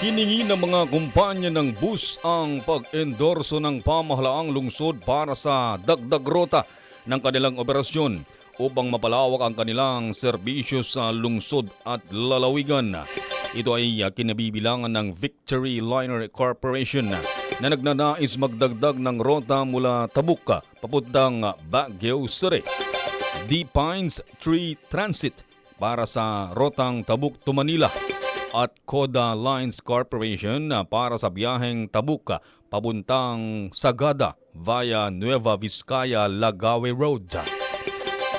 Hiningi ng mga kumpanya ng bus ang pag-endorso ng pamahalaang lungsod para sa dagdag rota ng kanilang operasyon upang mapalawak ang kanilang serbisyo sa lungsod at lalawigan. Ito ay kinabibilangan ng Victory Liner Corporation na nagnanais magdagdag ng rota mula Tabuk papuntang Baguio City. The Pines Tree Transit para sa rotang Tabuk to Manila at Coda Lines Corporation para sa biyaheng Tabuk papuntang Sagada via Nueva Vizcaya, Lagawe Road.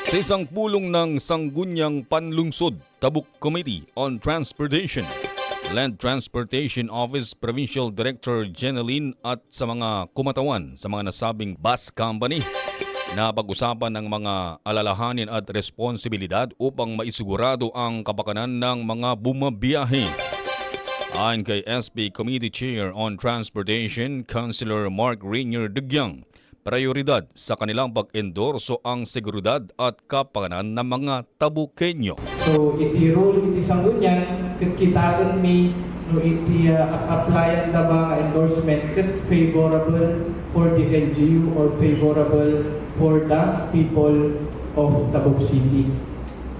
Sa isang pulong ng Sangguniang Panlungsod Tabuk Committee on Transportation, Land Transportation Office Provincial Director Jeneline at sa mga kumatawan sa mga nasabing bus company, napag-usapan ng mga alalahanin at responsibilidad upang maisigurado ang kapakanan ng mga bumabiyahe. Ayon kay SP Committee Chair on Transportation, Councilor Mark Rainier Dugyang, prioridad sa kanilang pag-endorso ang seguridad at kapakanan ng mga Tabukenyo. So iti rule iti Sangguniang kitaan mi no iti applyan da ba endorsement ket favorable for the LGU or favorable for the people of Tabuk City.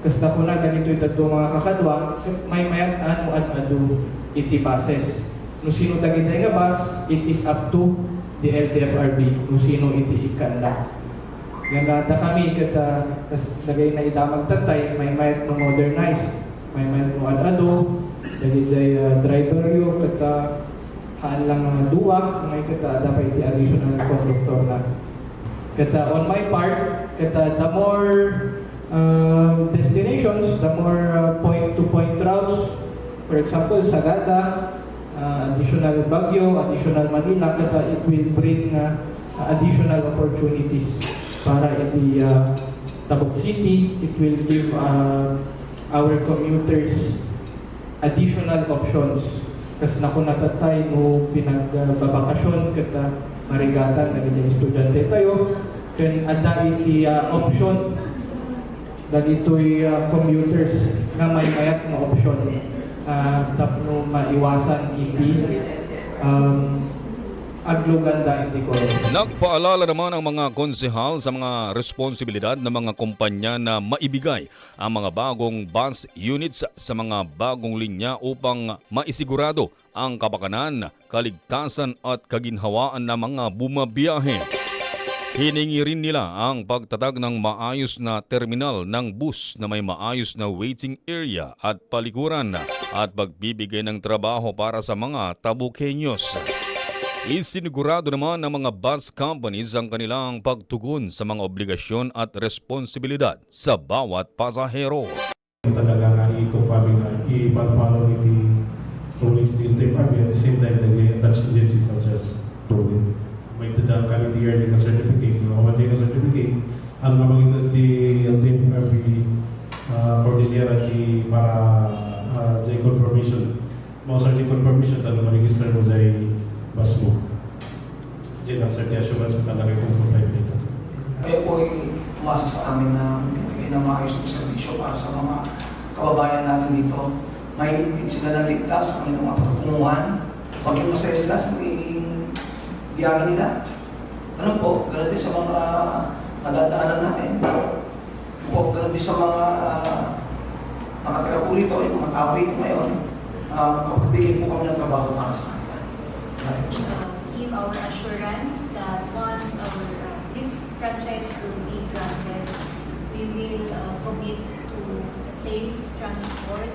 Kasta ko na ganito ito mga kakadwa, may mayat ano at adu iti buses. No sino dagitay nga bus, it is up to the LTFRB no sino iti ikanda. Ganda kami kata lagay na idamag tatay, may mayat no modernize, may mayat no ad-ado, dagitay driver yo kata haan lang mga duwak, may kata dapat iti additional conductor na. Kata on my part, kata the more destinations, the more point-to-point routes. For example, Sagada, additional Baguio, additional Manila, kata it will bring additional opportunities para iti Tabuk City. It will give our commuters additional options. Kasi naku natatay no pinagbabakasyon kata marigatan na ganyan estudyante tayo kan ada iti option dagitoy commuters nga may mayat nga option tapno maiwasan iti agluganda iti ko. Nagpaalala naman ang mga konsehal sa mga responsibilidad ng mga kumpanya na maibigay ang mga bagong bus units sa mga bagong linya upang maisigurado ang kapakanan, kaligtasan at kaginhawaan ng mga bumabiyahe. Hiningi rin nila ang pagtatag ng maayos na terminal ng bus na may maayos na waiting area at palikuran at pagbibigay ng trabaho para sa mga Tabukenyos. Isinigurado naman ng mga bus companies ang kanilang pagtugon sa mga obligasyon at responsibilidad sa bawat pasahero. Talaga nga i-compare na i-follow iti rulings din ito at the same time nag-attach agencies such as tolling. May dadang kami the yearly na certificate, yung kaman din na certificate, ang mamagin di LTFRB coordinator di para jay confirmation. Mga certain confirmation talaga ma-register mo jay bus mo. Diyan ang certain assurance na talaga kung provide dito. Kayo po ay umasa sa amin na bibigay ng maayos ng servisyo para sa mga kababayan natin dito. May sila ng ligtas ang inyong mga patutunguhan. Maging masaya sila sa magiging biyahe nila. Ganun po, ganun din sa mga nadadaanan natin. Po, ganun din sa mga nakatira po rito, yung mga tao rito ngayon. Pagbibigay po kami ng trabaho para sa kanila. Give our assurance that once this franchise will be granted, we will commit to safe transport.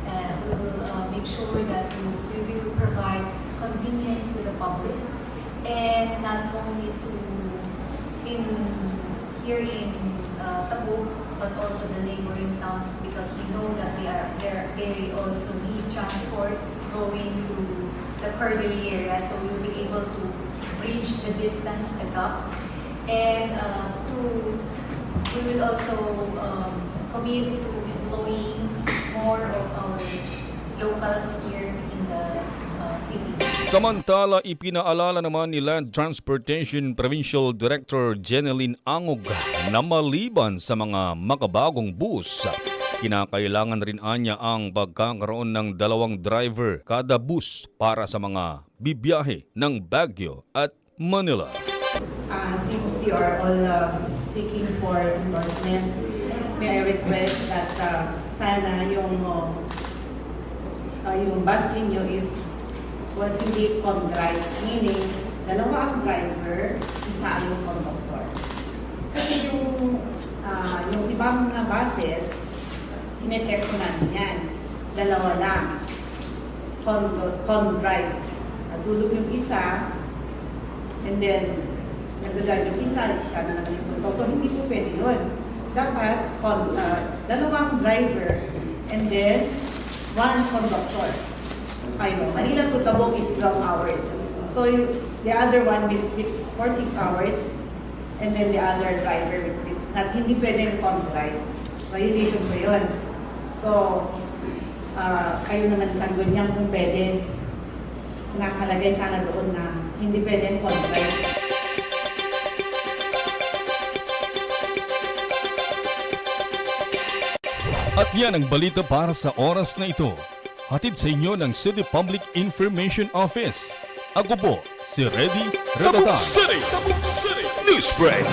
We will make sure that we will provide convenience to the public, and not only here in Tabuk, but also the neighboring towns, because we know that they also need transport going to the Cordillera, so we will be able to bridge the distance, the gap, and we will also commit to employing more of our locals here in the city. Samantala, ipinaalala naman ni Land Transportation Provincial Director Jeneline Angog na maliban sa mga makabagong bus, Kinakailangan rin anya ang pagkakaroon ng 2 driver kada bus para sa mga bibiyahe ng Baguio at Manila. Since you are all seeking for endorsement, may I request that sana yung bus ninyo is hindi con-drive, meaning 2 ang driver, isa yung conductor. Kasi yung ibang mga buses, sinecheck ko namin yan, 2 lang, con-drive. Natulog yung isa, and then nagdadal yung isa, siya na naman yung conductor. Hindi po pwede yun. Dapat 2 driver and then 1 conductor. Manila to Tabog is 12 hours. So the other one will sleep for 6 hours and then the other driver will sleep. At hindi pwedeng con-drive. Violation po yun. So, kayo naman sangguniang kung pwede, nakalagay sana doon na hindi pwedeng con-drive. At yan ang balita para sa oras na ito. Hatid sa inyo ng City Public Information Office. Ako po, si Reddy Radatan. Tabuk City News Break.